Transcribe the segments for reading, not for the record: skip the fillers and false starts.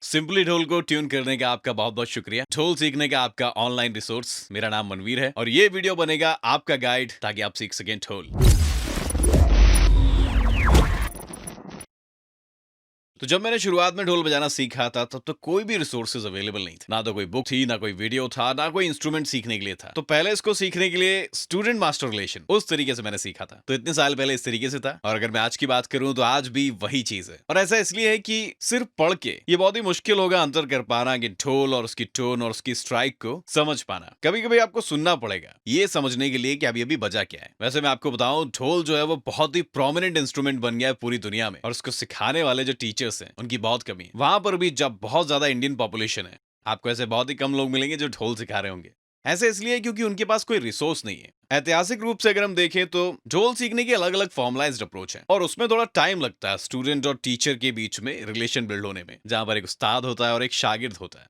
Simply ढोल को tune करने का आपका बहुत बहुत शुक्रिया। ढोल सीखने का आपका ऑनलाइन रिसोर्स। मेरा नाम मनवीर है और ये वीडियो बनेगा आपका गाइड ताकि आप सीख सकें ढोल। तो जब मैंने शुरुआत में ढोल बजाना सीखा था तब तो कोई भी रिसोर्सेज अवेलेबल नहीं थे। ना तो कोई बुक थी, ना कोई वीडियो था, ना कोई इंस्ट्रूमेंट सीखने के लिए था। तो पहले इसको सीखने के लिए स्टूडेंट मास्टर रिलेशन उस तरीके से मैंने सीखा था। तो इतने साल पहले इस तरीके से था और अगर मैं आज की बात करूं तो आज भी वही चीज है। और ऐसा इसलिए है कि सिर्फ पढ़ के ये बहुत ही मुश्किल होगा अंतर कर पाना कि ढोल और उसकी टोन और उसकी स्ट्राइक को समझ पाना। कभी कभी आपको सुनना पड़ेगा ये समझने के लिए कि अभी अभी बजा क्या है। वैसे मैं आपको बताऊं, ढोल जो है वो बहुत ही प्रोमिनेंट इंस्ट्रूमेंट बन गया है पूरी दुनिया में और उसको सिखाने वाले जो टीचर्स हैं उनकी बहुत कमी है। वहां पर भी जब बहुत ज्यादा इंडियन पॉपुलेशन है, आपको ऐसे बहुत ही कम लोग मिलेंगे जो ढोल सिखा रहे होंगे। ऐसे इसलिए क्योंकि उनके पास कोई रिसोर्स नहीं है। ऐतिहासिक रूप से अगर हम देखें तो ढोल सीखने की अलग अलग फॉर्मलाइज्ड अप्रोच है और उसमें थोड़ा टाइम लगता है स्टूडेंट और टीचर के बीच में रिलेशन बिल्ड होने में, जहां पर एक उस्ताद होता है और एक शागिर्द होता है,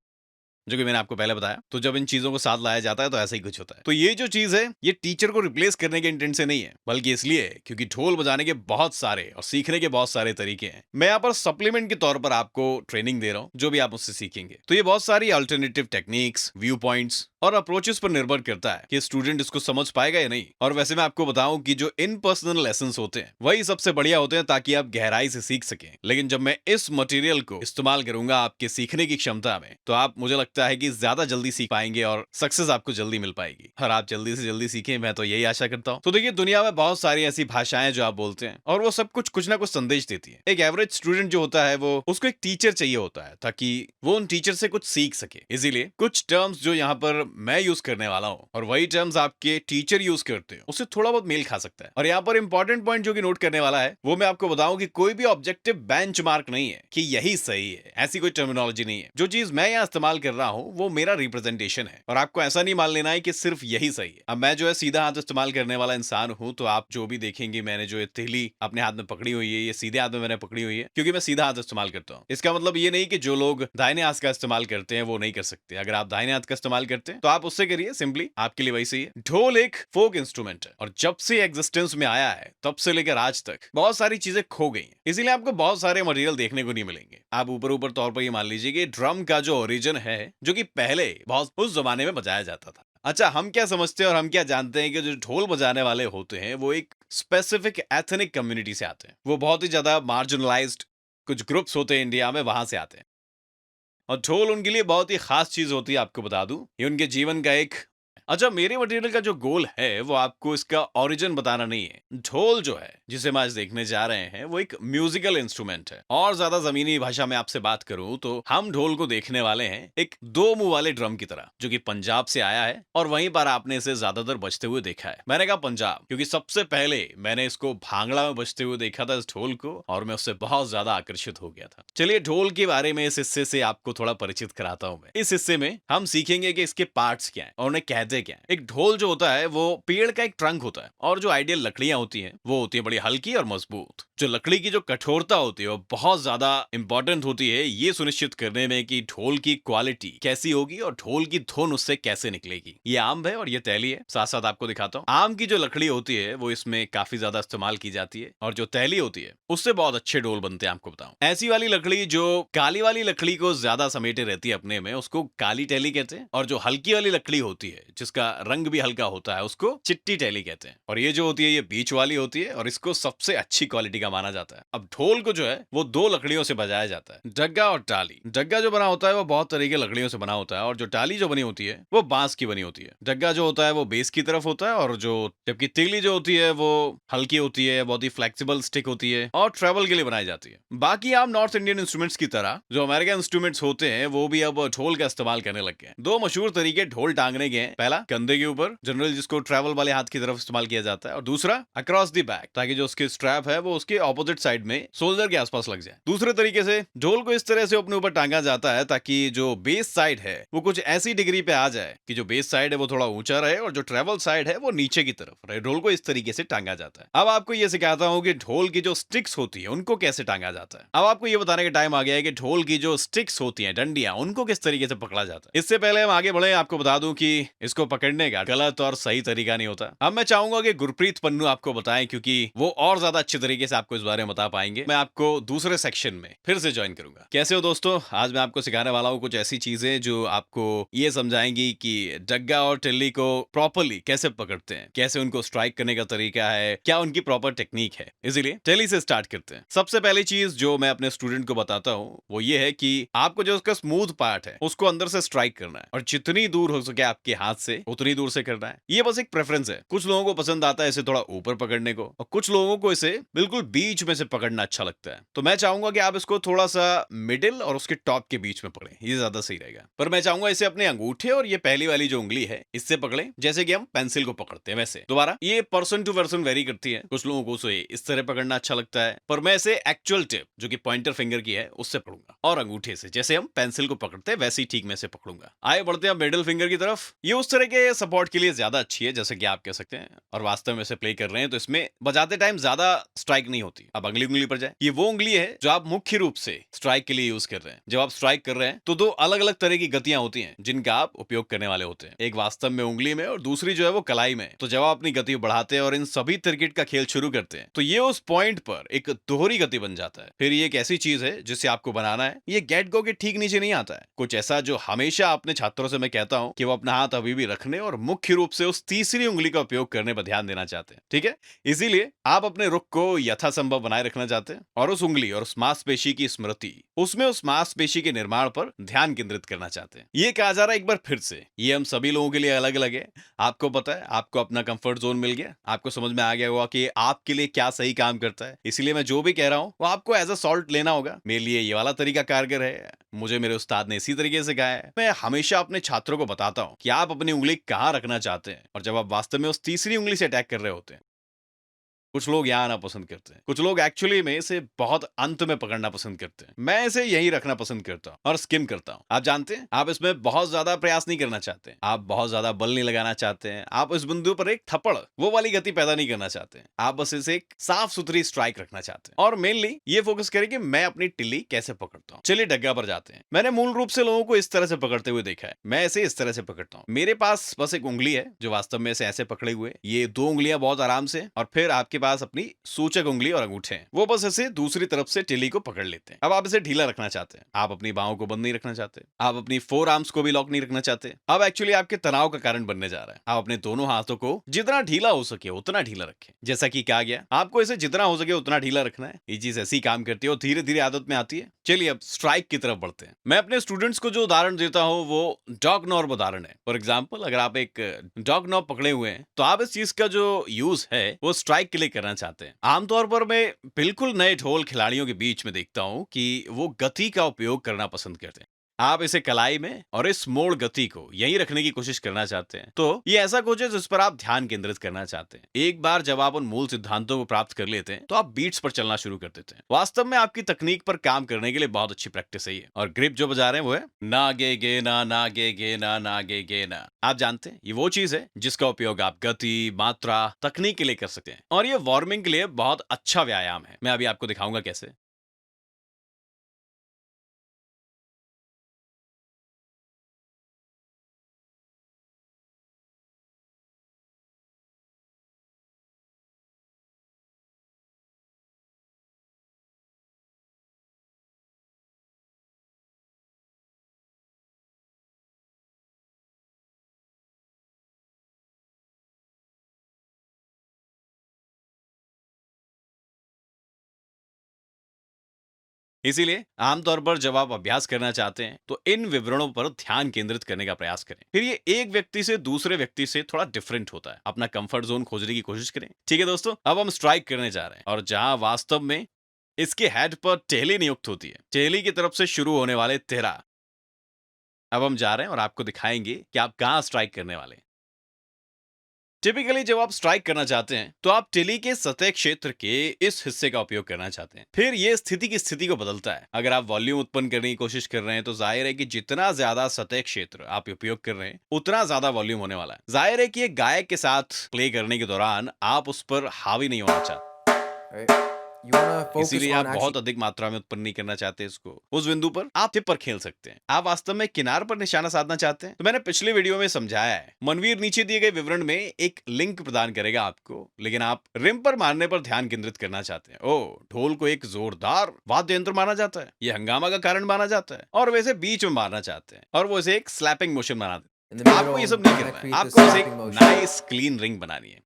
जो कि मैंने आपको पहले बताया। तो जब इन चीजों को साथ लाया जाता है तो ऐसा ही कुछ होता है। तो ये जो चीज है ये टीचर को रिप्लेस करने के इंटेंट से नहीं है, बल्कि इसलिए है क्योंकि ढोल बजाने के बहुत सारे और सीखने के बहुत सारे तरीके हैं। मैं यहाँ पर सप्लीमेंट के तौर पर आपको ट्रेनिंग दे रहा हूँ जो भी आप उससे सीखेंगे। तो ये बहुत सारी अल्टरनेटिव टेक्निक्स, व्यू पॉइंट्स और अप्रोचेस पर निर्भर करता है कि स्टूडेंट इसको समझ पाएगा या नहीं। और वैसे मैं आपको बताऊं कि जो इन पर्सनल लेसन होते हैं वही सबसे बढ़िया होते हैं ताकि आप गहराई से सीख सकें। लेकिन जब मैं इस मटेरियल को इस्तेमाल करूंगा आपके सीखने की क्षमता में, तो आप, मुझे लगता है कि ज्यादा जल्दी सीख पाएंगे और सक्सेस आपको जल्दी मिल पाएगी। और आप जल्दी से जल्दी सीखें, मैं तो यही आशा करता हूं। तो देखिए, दुनिया में बहुत सारी ऐसी भाषाएं जो आप बोलते हैं और वो सब कुछ कुछ ना कुछ संदेश देती है। एक एवरेज स्टूडेंट जो होता है वो, उसको एक टीचर चाहिए होता है ताकि वो उन टीचर से कुछ सीख सके। इसीलिए कुछ टर्म्स जो यहाँ पर मैं यूज करने वाला हूँ और वही टर्म्स आपके टीचर यूज करते हैं, उससे थोड़ा बहुत मेल खा सकता है। और यहाँ पर इंपॉर्टेंट पॉइंट जो कि नोट करने वाला है वो मैं आपको बताऊं कि कोई भी ऑब्जेक्टिव बेंचमार्क नहीं है कि यही सही है। ऐसी कोई टर्मिनोलॉजी नहीं है। जो चीज मैं यहाँ इस्तेमाल कर रहा हूँ वो मेरा रिप्रेजेंटेशन है और आपको ऐसा नहीं मान लेना है कि सिर्फ यही सही है। अब मैं जो है सीधा हाथ इस्तेमाल करने वाला इंसान हूँ, तो आप जो भी देखेंगे, मैंने जो ये तिहली अपने हाथ में पकड़ी हुई है, ये सीधे हाथ में मैंने पकड़ी हुई है क्योंकि मैं सीधा हाथ इस्तेमाल करता हूँ। इसका मतलब ये नहीं कि जो लोग दाहिने हाथ का इस्तेमाल करते हैं वो नहीं कर सकते। अगर आप दाहिने हाथ का इस्तेमाल करते हैं तो आप उससे करिए, सिंपली आपके लिए वही सही है। ढोल एक फोक इंस्ट्रूमेंट है और जब से एग्जिस्टेंस में आया है तब से लेकर आज तक बहुत सारी चीजें खो गई हैं। इसीलिए आपको बहुत सारे मटेरियल देखने को नहीं मिलेंगे। आप ऊपर ऊपर तौर पर ये मान लीजिए कि ड्रम का जो ओरिजिन है, जो कि पहले बहुत उस जमाने में बजाया जाता था। अच्छा, हम क्या समझते हैं और हम क्या जानते हैं कि जो ढोल बजाने वाले होते हैं वो एक स्पेसिफिक एथनिक कम्युनिटी से आते हैं। वो बहुत ही ज्यादा मार्जिनलाइज्ड कुछ ग्रुप्स होते हैं इंडिया में, वहां से आते हैं। और ढोल उनके लिए बहुत ही खास चीज होती है। आपको बता दूं, ये उनके जीवन का एक, अच्छा, मेरे मटेरियल का जो गोल है वो आपको इसका ओरिजिन बताना नहीं है। ढोल जो है जिसे हम आज देखने जा रहे हैं वो एक म्यूजिकल इंस्ट्रूमेंट है। और ज्यादा जमीनी भाषा में आपसे बात करूं तो हम ढोल को देखने वाले हैं एक दो मुंह वाले ड्रम की तरह, जो कि पंजाब से आया है और वहीं पर आपने इसे ज्यादातर बजते हुए देखा है। मैंने कहा पंजाब क्योंकि सबसे पहले मैंने इसको भांगड़ा में बजते हुए देखा था, इस ढोल को, और मैं उससे बहुत ज्यादा आकर्षित हो गया था। चलिए ढोल के बारे में इस हिस्से से आपको थोड़ा परिचित कराता हूं। मैं इस हिस्से में हम सीखेंगे कि इसके पार्ट्स क्या है और उन्हें कहते क्या है। एक ढोल जो होता है वो पेड़ का एक ट्रंक होता है और जो आइडियल लकड़ियां होती हैं वो होती है बड़ी हल्की और मजबूत। जो लकड़ी की जो कठोरता होती है वो बहुत ज्यादा इंपॉर्टेंट होती है ये सुनिश्चित करने में कि ढोल की क्वालिटी कैसी होगी और ढोल की धुन उससे कैसे निकलेगी। ये आम है और ये तैली है। साथ साथ आपको दिखाता हूँ, आम की जो लकड़ी होती है वो इसमें काफी ज्यादा इस्तेमाल की जाती है और जो तैली होती है उससे बहुत अच्छे ढोल बनते हैं। आपको बताऊं, ऐसी वाली लकड़ी जो काली वाली लकड़ी को ज्यादा समेटे रहती है अपने में, उसको काली टैली कहते हैं। और जो हल्की वाली लकड़ी होती है जिसका रंग भी हल्का होता है उसको चिट्टी टैली कहते हैं। और ये जो होती है ये बीच वाली होती है और इसको सबसे अच्छी क्वालिटी का माना जाता है। अब ढोल को जो है वो दो लकड़ियों से बजाया जाता है, डग्गा और टाली। डग्गा जो बना होता है वो बहुत तरह के लकड़ियों से बना होता है और जो टाली जो बनी होती है वो बांस की बनी होती है। डग्गा जो होता है वो बेस की तरफ होता है और जो, जबकि तीली जो होती है वो हल्की होती है, बहुत ही फ्लेक्सिबल स्टिक होती है और ट्रेवल के लिए बनाई जाती है। बाकी आम नॉर्थ इंडियन इंस्ट्रूमेंट्स की तरह जो अमेरिकन इंस्ट्रूमेंट्स होते हैं वो भी अब ढोल का इस्तेमाल करने लग गए हैं। दो मशहूर तरीके ढोल टांगने के हैं, पहला कंधे के ऊपर, जनरल जिसको ट्रैवल वाले हाथ की तरफ इस्तेमाल किया जाता है, और दूसरा अक्रॉस द बैक, ताकि जो उसके स्ट्रैप है वो उसके ऑपोजिट साइड में शोल्डर के आसपास लग जाए। दूसरे तरीके से ढोल को इस तरह से अपने ऊपर टांगा जाता है ताकि जो बेस साइड है वो कुछ ऐसी डिग्री पे आ जाए कि जो बेस साइड है वो थोड़ा ऊंचा रहे और जो ट्रैवल साइड है वो नीचे की तरफ रहे। ढोल को इस तरीके से टांगा जाता है। अब आपको ये सिखाता हूँ कि ढोल की जो स्टिक्स होती है उनको कैसे टांगा जाता है। अब आपको ये बताने का टाइम आ गया है कि ढोल की जो स्टिक्स होती है, डंडियां, उनको किस तरीके से पकड़ा जाता है। इससे पहले हम आगे बढ़े, आपको बता दूं कि इसको पकड़ने का गलत और सही तरीका नहीं होता। अब मैं चाहूंगा कि गुरप्रीत पन्नू आपको बताएं, क्योंकि वो और ज्यादा अच्छे तरीके से आपको इस बारे में बता पाएंगे, मैं आपको दूसरे सेक्शन में फिर से ज्वाइन करूंगा। कैसे हो दोस्तों? आज मैं आपको सिखाने वाला हूँ कुछ ऐसी चीजें जो आपको ये समझाएंगी कि डग्गा और टिल्ली को प्रॉपरली कैसे पकड़ते हैं, कैसे उनको स्ट्राइक करने का तरीका है, क्या उनकी प्रॉपर टेक्निक है। इसीलिए टिल्ली से स्टार्ट करते हैं। सबसे पहली चीज जो मैं अपने स्टूडेंट को बताता हूँ वो ये है कि आपको जो उसका स्मूथ पार्ट है उसको अंदर से स्ट्राइक करना है और जितनी दूर हो सके आपके हाथ से उतनी दूर से करना है। ये बस एक प्रेफरेंस है। कुछ लोगों को पसंद आता है इसे थोड़ा ऊपर पकड़ने को और कुछ लोगों को इसे बिल्कुल बीच में से पकड़ना अच्छा लगता है। तो मैं चाहूंगा कि आप इसको थोड़ा सा मिडिल और उसके टॉप के बीच में पकड़ें, ये ज्यादा सही रहेगा। पर मैं चाहूंगा इसे अपने अंगूठे और ये पहली वाली जो उंगली है इससे पकड़ें, जैसे कि हम पेंसिल को पकड़ते हैं वैसे। दोबारा, ये पर्सन टू पर्सन वेरी करती है। कुछ लोगों को उसे इस तरह पकड़ना अच्छा लगता है, पर मैं इसे एक्चुअल टिप जो कि पॉइंटर फिंगर की है उससे पकड़ूंगा और अंगूठे से जैसे हम पेंसिल को पकड़ते हैं वैसे ही ठीक मैं से पकड़ूंगा। आए बढ़ते हैं मिडिल फिंगर की तरफ। ये उस तरह के सपोर्ट के लिए ज्यादा अच्छी है जैसे कि आप कह सकते हैं, और वास्तव में इसे प्ले कर रहे हैं तो इसमें बजाते टाइम ज्यादा स्ट्राइक नहीं होती। अब अगली उंगली पर जाए। ये वो उंगली है जो आप मुख्य रूप से स्ट्राइक के लिए यूज कर रहे हैं। जब आप स्ट्राइक कर रहे हैं तो दो अलग अलग तरह की गतियां होती हैं जिनका आप उपयोग करने वाले होते हैं। एक वास्तव में उंगली में और दूसरी जो है वो कलाई में। तो जब आप अपनी गति बढ़ाते हैं और इन सभी क्रिकेट का खेल शुरू करते हैं तो ये उस पॉइंट पर एक दोहरी गति बन जाता है। फिर ये एक ऐसी चीज है जिसे आपको बनाना है। ये गेट गो के ठीक नीचे नहीं आता है। कुछ ऐसा जो हमेशा अपने छात्रों से मैं कहता हूं कि वो अपना हाथ अभी भी रखने और मुख्य रूप से उस तीसरी उंगली का उपयोग करने पर ध्यान देना चाहते हैं। ठीक है, इसीलिए आप अपने रुख को यथासंभव बनाए रखना चाहते हैं और उस उंगली और उस मांसपेशी की स्मृति, उसमें उस मांसपेशी के निर्माण पर ध्यान केंद्रित करना चाहते हैं। ये कहा जा रहा है एक बार फिर से, ये हम सभी लोगों के लिए अलग अलग है। आपको पता है, आपको अपना कंफर्ट जोन मिल गया, आपको समझ में आ गया होगा कि आपके लिए क्या सही काम करता है। इसलिए मैं जो भी कह रहा हूं वो आपको एज अ सॉल्ट लेना होगा। मेरे लिए ये वाला तरीका कारगर है, मुझे मेरे उस्ताद ने इसी तरीके से कहा है। मैं हमेशा अपने छात्रों को बताता हूं कि आप अपनी उंगली कहां रखना चाहते हैं और जब आप वास्तव में उस तीसरी उंगली से अटैक कर रहे होते हैं। कुछ लोग यहाँ आना पसंद करते हैं, कुछ लोग एक्चुअली में इसे बहुत अंत में पकड़ना पसंद करते हैं। मैं इसे यहीं रखना पसंद करता हूँ और स्किम करता हूँ। आप जानते हैं, आप इसमें बहुत ज्यादा प्रयास नहीं करना चाहते हैं, आप बहुत ज्यादा बल नहीं लगाना चाहते हैं, आप इस बिंदु पर एक थप्पड़ वो वाली गति पैदा नहीं करना चाहते हैं। आप बस इसे एक साफ सुथरी स्ट्राइक रखना चाहते हैं और मेनली ये फोकस करें कि मैं अपनी टिल्ली कैसे पकड़ता हूँ। चलिए डग्गा पर जाते हैं। मैंने मूल रूप से लोगों को इस तरह से पकड़ते हुए देखा है। मैं इसे इस तरह से पकड़ता हूँ। मेरे पास बस एक उंगली है जो वास्तव में इसे ऐसे पकड़े हुए, ये दो उंगलियां बहुत आराम से, और फिर आपके पास अपनी सूचक उंगली और अंगूठे हैं, वो बस ऐसे दूसरी तरफ से टिल्ली को पकड़ लेते हैं। अब आप इसे ढीला रखना चाहते हैं, आप अपनी बाहों को बंद नहीं रखना चाहते, आप अपनी फोर आर्म्स को भी लॉक नहीं रखना चाहते। अब एक्चुअली आपके तनाव का कारण बनने जा रहा है। आप अपने दोनों हाथों को जितना ढीला हो सके उतना ढीला रखें। जैसा कि कहा गया, आपको इसे जितना हो सके उतना ढीला रखना है। ये चीज ऐसी काम करती है और धीरे धीरे आदत में आती है। चलिए अब स्ट्राइक की तरफ बढ़ते हैं। मैं अपने स्टूडेंट्स को जो उदाहरण देता हूं वो डॉग नॉर्म उदाहरण है। फॉर एग्जाम्पल, अगर आप एक डॉग नॉब पकड़े हुए हैं तो आप इस चीज का जो यूज है वो स्ट्राइक के लिए करना चाहते हैं। आमतौर पर मैं बिल्कुल नए ढोल खिलाड़ियों के बीच में देखता हूं कि वो गति का उपयोग करना पसंद करते हैं। आप इसे कलाई में और इस मोड़ गति को यहीं रखने की कोशिश करना चाहते हैं। तो ये ऐसा कुछ है जिस पर आप ध्यान केंद्रित करना चाहते हैं। एक बार जब आप उन मूल सिद्धांतों को प्राप्त कर लेते हैं तो आप बीट्स पर चलना शुरू कर देते हैं। वास्तव में आपकी तकनीक पर काम करने के लिए बहुत अच्छी प्रैक्टिस है ये। और ग्रिप जो बजा रहे हैं वो है ना गे गे ना गे गे ना गे गे ना। आप जानते हैं, ये वो चीज है जिसका उपयोग आप गति, मात्रा, तकनीक के लिए कर सकते हैं और ये वार्मिंग के लिए बहुत अच्छा व्यायाम है। मैं अभी आपको दिखाऊंगा कैसे। इसीलिए आमतौर पर जब आप अभ्यास करना चाहते हैं तो इन विवरणों पर ध्यान केंद्रित करने का प्रयास करें। फिर ये एक व्यक्ति से दूसरे व्यक्ति से थोड़ा डिफरेंट होता है। अपना कंफर्ट जोन खोजने की कोशिश करें। ठीक है दोस्तों, अब हम स्ट्राइक करने जा रहे हैं और जहां वास्तव में इसके हेड पर टेहली नियुक्त होती है, टेहली की तरफ से शुरू होने वाले तेरा, अब हम जा रहे हैं और आपको दिखाएंगे कि आप कहां स्ट्राइक करने वाले हैं। टिपिकली जब आप स्ट्राइक करना चाहते हैं तो आप टिली के सतह क्षेत्र के इस हिस्से का उपयोग करना चाहते हैं। फिर ये स्थिति की स्थिति को बदलता है। अगर आप वॉल्यूम उत्पन्न करने की कोशिश कर रहे हैं तो जाहिर है कि जितना ज्यादा सतह क्षेत्र आप उपयोग कर रहे हैं उतना ज्यादा वॉल्यूम होने वाला है। जाहिर है कि एक गायक के साथ प्ले करने के दौरान आप उस पर हावी नहीं होना चाहते। You want to focus इसीलिए on आप actually. बहुत अधिक मात्रा में उत्पन्न नहीं करना चाहते इसको। उस बिंदु पर आप टिप पर खेल सकते हैं। आप वास्तव में किनार पर निशाना साधना चाहते हैं, तो मैंने पिछले वीडियो में समझाया है। मनवीर नीचे दिए गए विवरण में एक लिंक प्रदान करेगा आपको, लेकिन आप रिम पर मारने पर ध्यान केंद्रित करना चाहते हैं। ओह, ढोल को एक जोरदार वाद्य यंत्र माना जाता है, यह हंगामा का कारण माना जाता है, और वैसे बीच में मारना चाहते हैं, और वो इसे एक स्लैपिंग मोशन बना देते In the हैं। middle, आपको ये सब you नहीं want to करना है, create this आपको बस एक slapping motion. Nice clean ring बनानी है।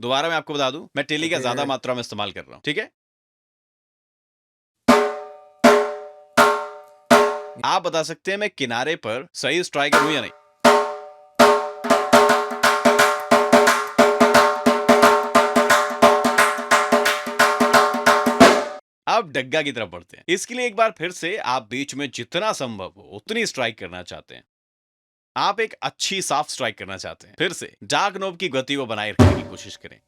दोबारा मैं आपको बता दूं, मैं टेली का Okay, ज्यादा here. मात्रा में इस्तेमाल कर रहा हूं, ठीक है? आप बता सकते हैं मैं किनारे पर सही स्ट्राइकर हूं या नहीं। अब डग्गा की तरफ बढ़ते हैं। इसके लिए एक बार फिर से आप बीच में जितना संभव हो उतनी स्ट्राइक करना चाहते हैं। आप एक अच्छी साफ स्ट्राइक करना चाहते हैं। फिर से डार्क नोब की गति को बनाए रखने की कोशिश करें।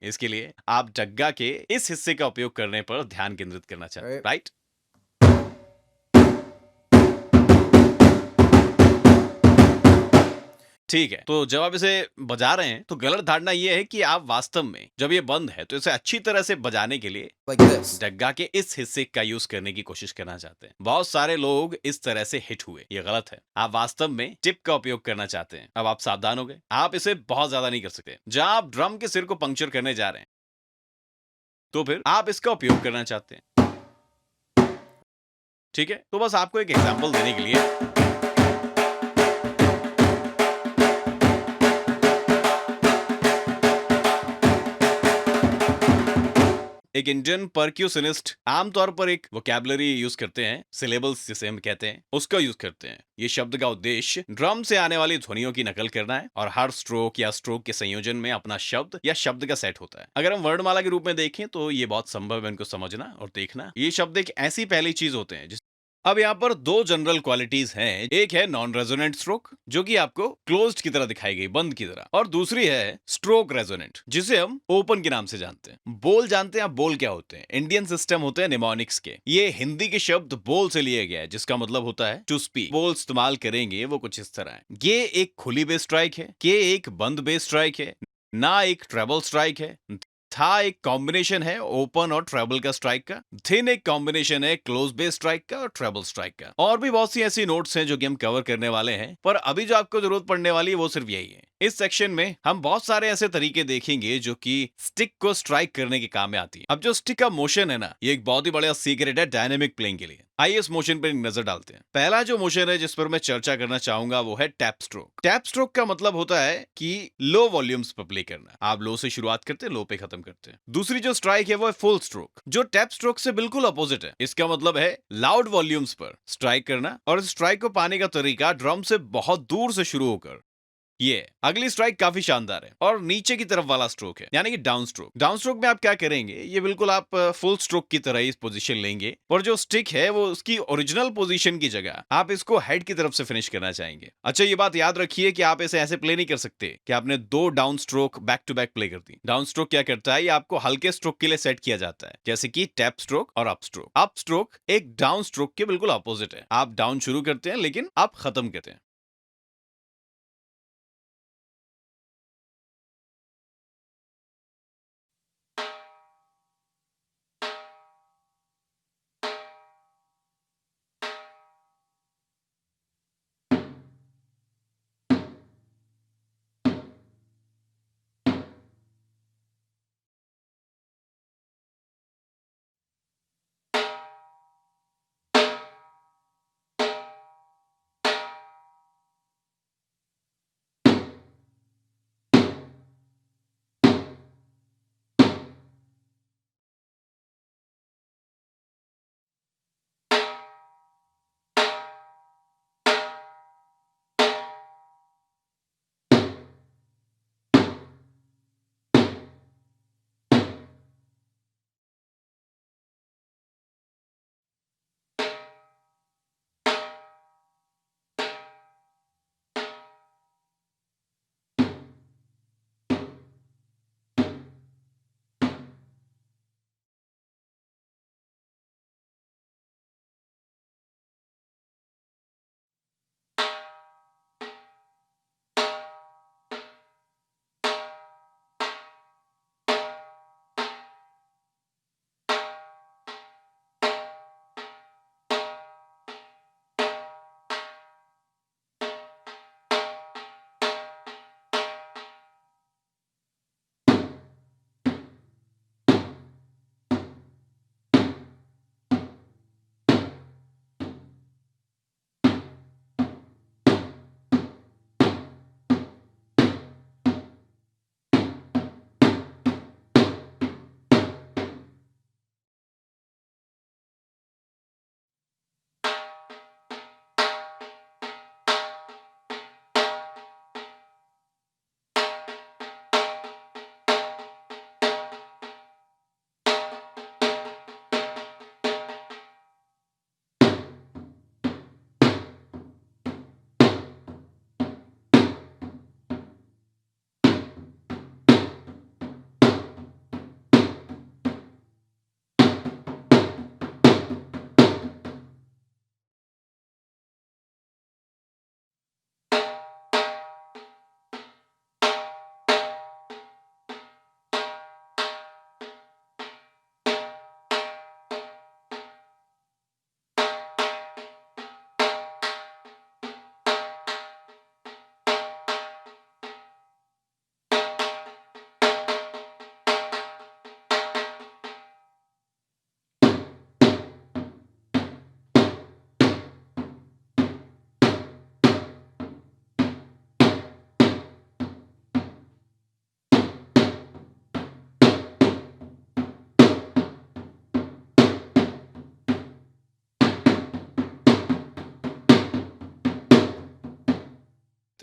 इसके लिए आप डग्गा के इस हिस्से का उपयोग करने पर ध्यान केंद्रित करना चाहते हैं, Right. राइट? ठीक है, तो जब आप इसे बजा रहे हैं तो गलत धारणा यह है कि आप वास्तव में जब ये बंद है तो इसे अच्छी तरह से बजाने के लिए Like this. डग्गा के इस हिस्से का यूज करने की कोशिश करना चाहते हैं। बहुत सारे लोग इस तरह से हिट हुए, ये गलत है। आप वास्तव में टिप का उपयोग करना चाहते हैं। अब आप सावधान हो गए, आप इसे बहुत ज्यादा नहीं कर सकते। जहां आप ड्रम के सिर को पंक्चर करने जा रहे हैं तो फिर आप इसका उपयोग करना चाहते हैं, ठीक है? तो बस आपको एक एग्जाम्पल देने के लिए एक इंडियन परक्यूशनिस्ट आमतौर पर एक वोकैबुलरी यूज करते हैं, सिलेबल्स जिसे हम कहते हैं, उसका यूज करते हैं। ये शब्द का उद्देश्य ड्रम से आने वाली ध्वनियों की नकल करना है और हर स्ट्रोक या स्ट्रोक के संयोजन में अपना शब्द या शब्द का सेट होता है। अगर हम वर्णमाला के रूप में देखें तो ये बहुत संभव है इनको समझना और देखना। ये शब्द एक ऐसी पहली चीज होते हैं जिस अब यहाँ पर दो जनरल क्वालिटीज हैं। एक है नॉन रेजोनेंट स्ट्रोक, जो कि आपको क्लोज्ड की तरह दिखाई गई, बंद की तरह, और दूसरी है स्ट्रोक रेजोनेंट, जिसे हम ओपन के नाम से जानते हैं। बोल जानते हैं आप? बोल क्या होते हैं? इंडियन सिस्टम होते हैं निमोनिक्स के। ये हिंदी के शब्द बोल से लिए गया है, जिसका मतलब होता है टू स्पीक। बोल इस्तेमाल करेंगे वो कुछ इस तरह है। ये एक खुली बेस स्ट्राइक है, के एक बंद बेस स्ट्राइक है, ना एक ट्रेबल स्ट्राइक है, था एक कॉम्बिनेशन है ओपन और ट्रेबल का स्ट्राइक का, थिन एक कॉम्बिनेशन है क्लोज बेस स्ट्राइक का और ट्रेबल स्ट्राइक का। और भी बहुत सी ऐसी नोट्स हैं जो कि हम कवर करने वाले हैं, पर अभी जो आपको जरूरत पड़ने वाली है वो सिर्फ यही है। इस सेक्शन में हम बहुत सारे ऐसे तरीके देखेंगे जो कि स्टिक को स्ट्राइक करने के काम में आती है। अब जो स्टिक का मोशन है ना, ये एक बहुत ही बड़ा सीक्रेट है डायनेमिक प्लेइंग के लिए। आइए इस मोशन पर एक नजर डालते हैं। पहला जो मोशन है जिस पर मैं चर्चा करना चाहूंगा वो है टैप स्ट्रोक। टैप स्ट्रोक का मतलब होता है कि लो वॉल्यूम्स पर प्ले करना। आप लो से शुरुआत करते हैं, लो पे खत्म करते हैं। दूसरी जो स्ट्राइक है वो है फुल स्ट्रोक, जो टैप स्ट्रोक से बिल्कुल अपोजिट है। इसका मतलब है लाउड वॉल्यूम्स पर स्ट्राइक करना, और इस स्ट्राइक को पाने का तरीका ड्रम से बहुत दूर से शुरू होकर ये अगली स्ट्राइक काफी शानदार है, और नीचे की तरफ वाला स्ट्रोक है, यानी कि डाउन स्ट्रोक। डाउन स्ट्रोक में आप क्या करेंगे, ये बिल्कुल आप फुल स्ट्रोक की तरह ही पोजीशन लेंगे, और जो स्टिक है वो उसकी ओरिजिनल पोजीशन की जगह आप इसको हेड की तरफ से फिनिश करना चाहेंगे। अच्छा, ये बात याद रखिए कि आप इसे ऐसे प्ले नहीं कर सकते कि आपने दो down stroke back to back play कर दी। डाउन स्ट्रोक क्या करता है, ये आपको हल्के स्ट्रोक के लिए सेट किया जाता है, जैसे कि टैप स्ट्रोक और अप स्ट्रोक। अप स्ट्रोक एक डाउन स्ट्रोक के बिल्कुल अपोजिट है। आप डाउन शुरू करते हैं लेकिन आप खत्म करते हैं।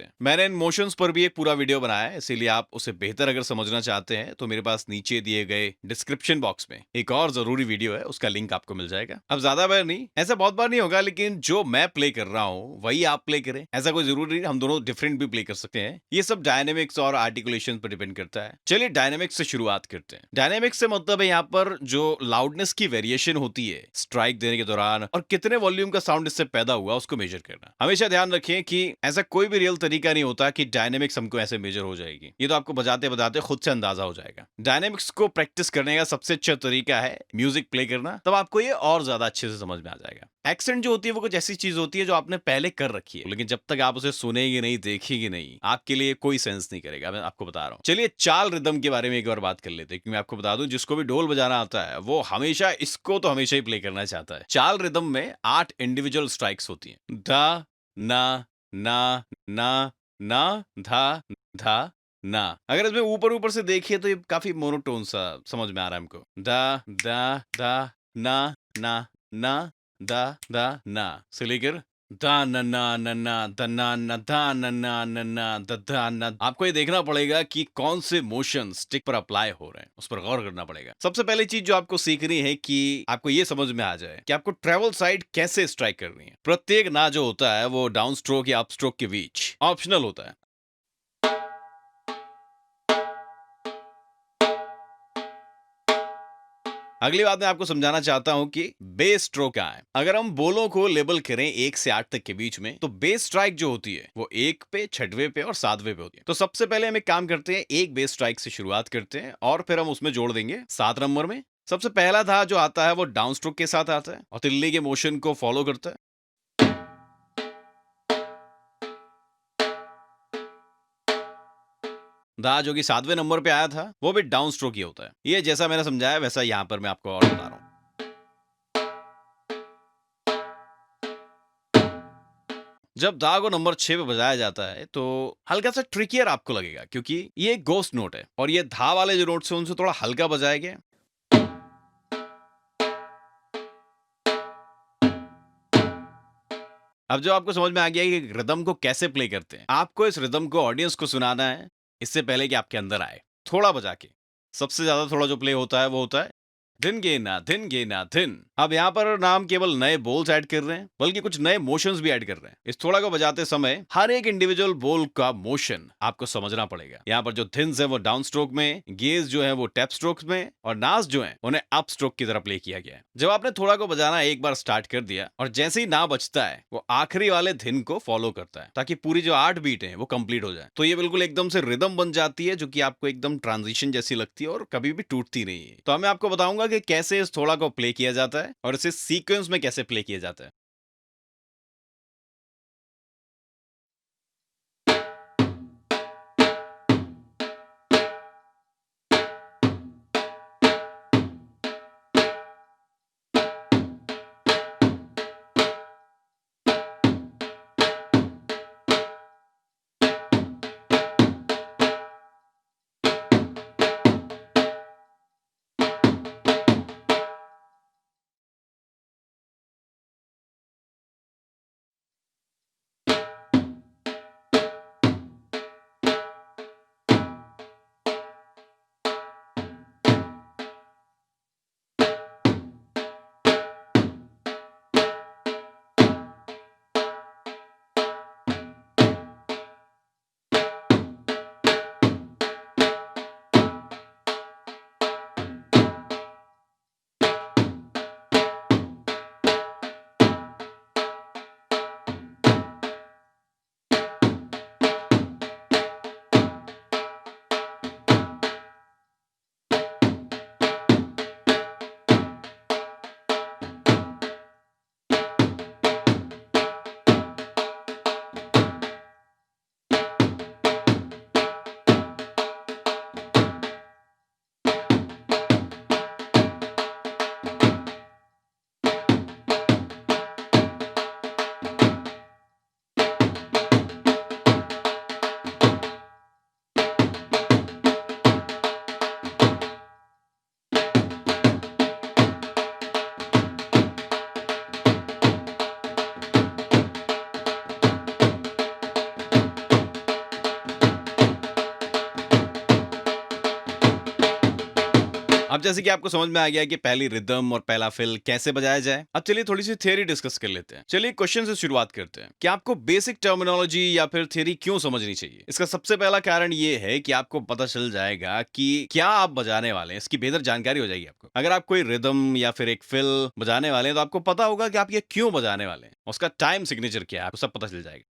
हैं। मैंने इन मोशंस पर भी एक पूरा वीडियो बनाया है, इसीलिए आप उसे बेहतर अगर समझना चाहते हैं तो मेरे पास नीचे दिए गए डिस्क्रिप्शन बॉक्स में एक और जरूरी वीडियो है, उसका लिंक आपको मिल जाएगा। अब ज्यादा बार नहीं, ऐसा बहुत बार नहीं होगा, लेकिन जो मैं प्ले कर रहा हूँ वही आप प्ले करें, ऐसा कोई जरूरी नहीं, हम दोनों डिफरेंट भी प्ले कर सकते हैं। ये सब डायनेमिक्स और आर्टिकुलेशन पर डिपेंड करता है। चलिए डायनेमिक्स से शुरुआत करते हैं। डायनेमिक्स से मतलब है यहाँ पर जो लाउडनेस की वेरिएशन होती है स्ट्राइक देने के दौरान और कितने वॉल्यूम का साउंड इससे पैदा हुआ उसको मेजर करना। हमेशा ध्यान रखें कि ऐसा कोई भी रियल तरीका नहीं होता कि डायनेमिक्स हमको ऐसे मेजर हो जाएगी, ये तो आपको बजाते बजाते खुद से अंदाजा हो जाएगा। डायनेमिक्स को प्रैक्टिस करने का सबसे अच्छा तरीका है म्यूजिक प्ले करना, तब आपको ये और ज्यादा अच्छे से समझ में आ जाएगा। एक्सेंट जो होती है वो कुछ ऐसी चीज होती है जो आपने पहले कर रखी है, लेकिन जब तक आप उसे सुनेंगे नहीं, देखेंगे नहीं, आपके लिए कोई सेंस नहीं करेगा। मैं आपको बता रहा हूँ। चलिए चाल रिदम के बारे में एक बार बात कर लेते हैं, क्योंकि मैं आपको बता दूं जिसको भी ढोल बजाना आता है वो हमेशा इसको तो हमेशा ही प्ले करना चाहता है। चाल रिदम में 8 इंडिविजुअल स्ट्राइक्स होती हैं। धा ना ना ना ना धा धा ना। अगर इसमें ऊपर ऊपर से देखिए तो ये काफी मोनोटोन सा समझ में आ रहा है हमको। दा दा दा ना ना ना दा दा ना से लेकर दा न ना न ना द ना न दा न ना न ना द दा न। आपको ये देखना पड़ेगा कि कौन से मोशन स्टिक पर अप्लाई हो रहे हैं, उस पर गौर करना पड़ेगा। सबसे पहली चीज जो आपको सीखनी है कि आपको ये समझ में आ जाए कि आपको ट्रेवल साइड कैसे स्ट्राइक करनी है। प्रत्येक ना जो होता है वो डाउन स्ट्रोक या अप स्ट्रोक के बीच ऑप्शनल होता है। अगली बात मैं आपको समझाना चाहता हूं कि बेस स्ट्रोक क्या है। अगर हम बोलों को लेबल करें 1 से 8 तक के बीच में, तो बेस स्ट्राइक जो होती है वो 1 पे, 6वें पे और 7वें पे होती है। तो सबसे पहले हम एक काम करते हैं, एक बेस स्ट्राइक से शुरुआत करते हैं और फिर हम उसमें जोड़ देंगे 7 नंबर में। सबसे पहला था जो आता है वो डाउन स्ट्रोक के साथ आता है और तिल्ली के मोशन को फॉलो करता है। दा जो कि 7वें नंबर पे आया था वो भी डाउन स्ट्रोक ही होता है। ये जैसा मैंने समझाया वैसा यहां पर मैं आपको और बता रहा हूं। जब दा को नंबर 6 पे बजाया जाता है तो हल्का सा ट्रिकियर आपको लगेगा, क्योंकि ये एक गोस्ट नोट है और ये धा वाले जो नोट्स हैं उनसे थोड़ा हल्का बजाया गया है। अब जो आपको समझ में आ गया है कि रिदम को कैसे प्ले करते हैं, आपको इस रिदम को ऑडियंस को सुनाना है इससे पहले कि आपके अंदर आए, थोड़ा बजा के। सबसे ज्यादा थोड़ा जो प्ले होता है वो होता है धिन गे ना धिन गे ना धिन। अब यहाँ पर नाम केवल नए बोल्स ऐड कर रहे हैं, बल्कि कुछ नए मोशंस भी ऐड कर रहे हैं। इस थोड़ा को बजाते समय हर एक इंडिविजुअल बोल का मोशन आपको समझना पड़ेगा। यहाँ पर जो थिन्स है वो डाउन स्ट्रोक में, गेज जो है वो टैप स्ट्रोक में और नास जो है उन्हें अप स्ट्रोक की तरह प्ले किया गया है। जब आपने थोड़ा को बजाना एक बार स्टार्ट कर दिया और जैसे ही ना बजता है वो आखिरी वाले धिन को फॉलो करता है, ताकि पूरी जो 8 बीट है वो कंप्लीट हो जाए। तो ये बिल्कुल एकदम से रिदम बन जाती है जो कि आपको एकदम ट्रांजिशन जैसी लगती है और कभी भी टूटती नहीं है। तो मैं आपको बताऊंगा कि कैसे इस थोड़ा को प्ले किया जाता है और इसे सीक्वेंस में कैसे प्ले किया जाता है। जैसे कि आपको समझ में आ गया कि पहली रिदम और पहला फिल कैसे बजाया जाए, अब चलिए थोड़ी सी थ्योरी डिस्कस कर लेते हैं। चलिए क्वेश्चन से शुरुआत करते हैं कि आपको बेसिक टर्मिनोलॉजी या फिर थ्योरी क्यों समझनी चाहिए। इसका सबसे पहला कारण ये है कि आपको पता चल जाएगा कि क्या आप बजाने वाले हैं, इसकी बेहतर जानकारी हो जाएगी आपको। अगर आप कोई रिदम या फिर एक फिल बजाने वाले हैं तो आपको पता होगा कि आप ये क्यों बजाने वाले हैं, उसका टाइम सिग्नेचर क्या है, आपको सब पता चल जाएगा।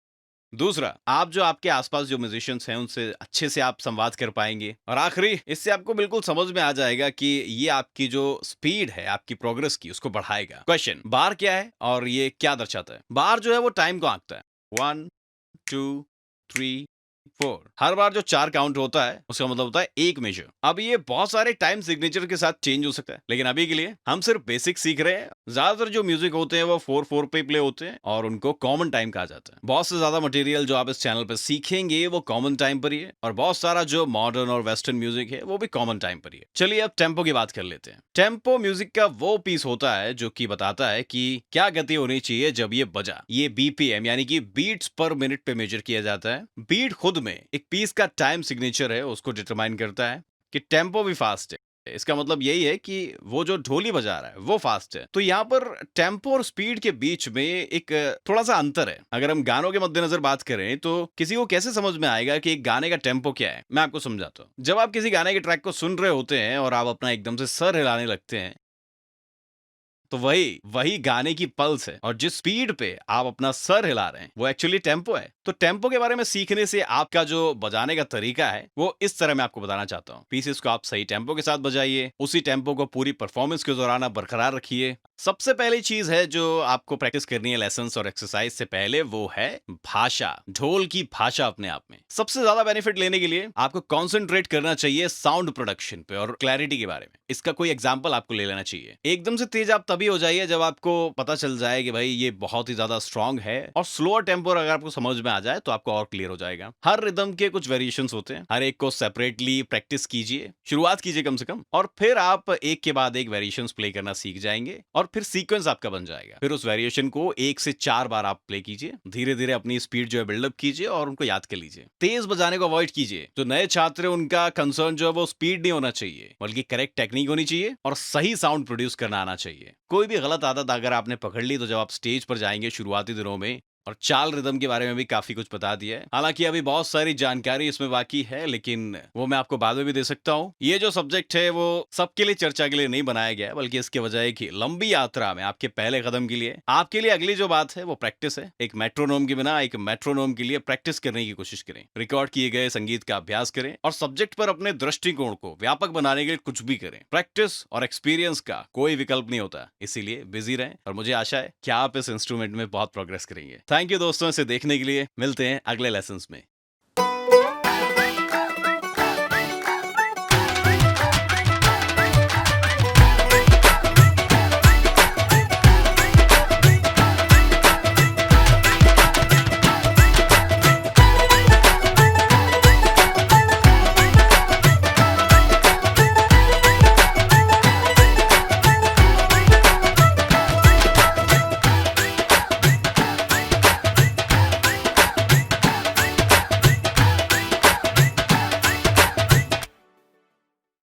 दूसरा, आप जो आपके आसपास जो म्यूजिशियंस हैं उनसे अच्छे से आप संवाद कर पाएंगे। और आखिरी, इससे आपको बिल्कुल समझ में आ जाएगा कि ये आपकी जो स्पीड है आपकी प्रोग्रेस की, उसको बढ़ाएगा। क्वेश्चन, बार क्या है और ये क्या दर्शाता है? बार जो है वो टाइम को आंकता है। 1 2 3 4। हर बार जो 4 काउंट होता है उसका मतलब होता है एक मेजर। अब ये बहुत सारे टाइम सिग्नेचर के साथ चेंज हो सकता है, लेकिन अभी के लिए हम सिर्फ बेसिक सीख रहे हैं। ज्यादातर जो म्यूजिक होते हैं वो 4/4 पे प्ले होते हैं और उनको कॉमन टाइम कहा जाता है। बहुत से ज्यादा मटेरियल जो आप इस चैनल पर सीखेंगे वो कॉमन टाइम पर ही है, और बहुत सारा जो मॉडर्न और वेस्टर्न म्यूजिक है वो भी कॉमन टाइम पर ही है। चलिए अब टेम्पो की बात कर लेते हैं। टेम्पो म्यूजिक का वो पीस होता है जो कि बताता है कि क्या गति होनी चाहिए जब ये बजा। ये बीपीएम यानी कि बीट्स पर मिनट पे मेजर किया जाता है। बीट खुद में एक पीस का टाइम सिग्नेचर है, उसको डिटरमाइन करता है कि टेम्पो भी फास्ट है। इसका मतलब यही है कि वो जो ढोली बजा रहा है वो फास्ट है। तो यहाँ पर टेम्पो और स्पीड के बीच में एक थोड़ा सा अंतर है। अगर हम गानों के मद्देनजर बात करें तो किसी को कैसे समझ में आएगा कि एक गाने का टेम्पो क्या है, मैं आपको समझाता हूँ। जब आप किसी गाने के ट्रैक को सुन रहे होते हैं और आप अपना एकदम से सर हिलाने लगते हैं, तो वही वही गाने की पल्स है, और जिस स्पीड पे आप अपना सर हिला रहे हैं वो एक्चुअली टेम्पो है। तो टेम्पो के बारे में सीखने से आपका जो बजाने का तरीका है वो इस तरह मैं आपको बताना चाहता हूँ। पीसेस को आप सही टेम्पो के साथ बजाइए, उसी टेम्पो को पूरी परफॉर्मेंस के दौरान आप बरकरार रखिए। सबसे पहली चीज है जो आपको प्रैक्टिस करनी है लेसन और एक्सरसाइज से पहले, वो है भाषा। ढोल की भाषा अपने आप में सबसे ज्यादा बेनिफिट लेने के लिए आपको कॉन्सेंट्रेट करना चाहिए साउंड प्रोडक्शन पे और क्लैरिटी के बारे में। इसका कोई एग्जाम्पल आपको ले लेना चाहिए। एकदम से तेज आप तभी हो जाइए जब आपको पता चल जाए कि भाई ये बहुत ही ज्यादा स्ट्रांग है, और स्लोअर टेम्पो अगर आपको समझ में आ जाए तो आपको और क्लियर हो जाएगा। हर रिदम के कुछ वेरिएशंस होते हैं, हर एक को सेपरेटली प्रैक्टिस कीजिए, शुरुआत कीजिए कम से कम, और फिर आप एक के बाद एक वेरिएशंस प्ले करना सीख जाएंगे और फिर सीक्वेंस आपका बन जाएगा। फिर उस वेरिएशन को 1 से 4 बार आप प्ले कीजिए, धीरे धीरे अपनी स्पीड जो है बिल्डअप कीजिए और उनको याद कर लीजिए। तेज बजाने को अवॉइड कीजिए। जो नए छात्र हैं उनका कंसर्न जो है वो स्पीड नहीं होना चाहिए, बल्कि करेक्ट टेक्निक होनी चाहिए और सही साउंड प्रोड्यूस करना आना चाहिए। कोई भी गलत आदत अगर आपने पकड़ ली तो जब आप स्टेज पर जाएंगे शुरुआती दिनों में, और चाल रिदम के बारे में भी काफी कुछ बता दिया है। हालांकि अभी बहुत सारी जानकारी इसमें बाकी है, लेकिन वो मैं आपको बाद में भी दे सकता हूँ। ये जो सब्जेक्ट है वो सबके लिए चर्चा के लिए नहीं बनाया गया है, बल्कि इसके वजह है कि लंबी यात्रा में आपके पहले कदम के लिए, आपके लिए अगली जो बात है वो प्रैक्टिस है। एक मेट्रोनोम के बिना एक मेट्रोनोम के लिए प्रैक्टिस करने की कोशिश करें, रिकॉर्ड किए गए संगीत का अभ्यास करें, और सब्जेक्ट पर अपने दृष्टिकोण को व्यापक बनाने के लिए कुछ भी करें। प्रैक्टिस और एक्सपीरियंस का कोई विकल्प नहीं होता, इसीलिए बिजी रहें, और मुझे आशा है कि आप इस इंस्ट्रूमेंट में बहुत प्रोग्रेस करेंगे। थैंक यू दोस्तों, इसे देखने के लिए। मिलते हैं अगले लेसन्स में।